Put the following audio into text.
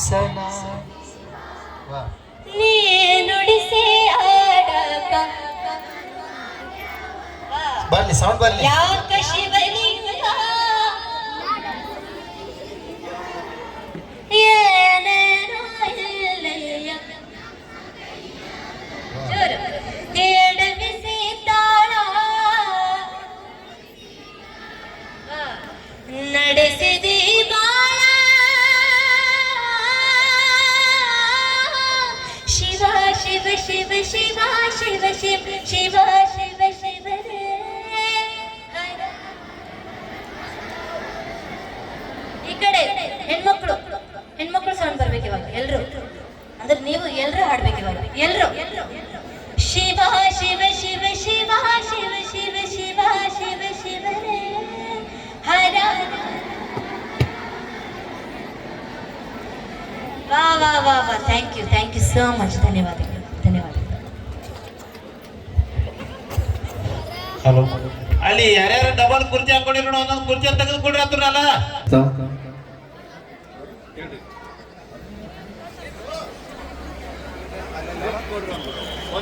ಸನ ನೀ ನುಡಿಸಿ ಆಡಕ ಬರ್ಲಿ ಸೌಂಡ್ ಬರ್ಲಿ. ಯಾಕ ಶಿವಲಿಂಗ ಏನೇನೋ ಇಲ್ಲಯ್ಯ ಜೋರು ಎಡವಿಸಿ ತಾಳ ನಡೆಸಿದಿ ಬಾಳ ಶಿವ ಶಿವ ಶಿವ ಶಿವ ಶಿವ ಶಿವ ಶಿವ ಶಿವ ಶಿವರೇ ಈ ಕಡೆ ಹೆಣ್ಮಕ್ಳು ಸೌಂಡ್ ಬರ್ಬೇಕು ಇವಾಗ ಎಲ್ರು ಅಂದ್ರೆ ನೀವು ಎಲ್ರು ಹಾಡ್ಬೇಕು ಇವಾಗ ಎಲ್ರು ಶಿವ ಶಿವ ಶಿವ ಶಿವ ಶಿವ ಶಿವ ಶಿವ ಶಿವ ಶಿವರೇ ಹರ ವಾ ವಾ ವಾ ವಾ ಥ್ಯಾಂಕ್ ಯು ಸೋ ಮಚ್ ಧನ್ಯವಾದಗಳು. ಹಲೋ ಅಲ್ಲಿ ಯಾರ್ಯಾರು ಡಬಲ್ ಕುರ್ಚಿ ಹಾಕೊಂಡಿರೋ ಒಂದೊಂದು ಕುರ್ಚಿ ತೆಗೆದುಕೊಡ್ರಿ ಹತ್ರಲ್ಲ.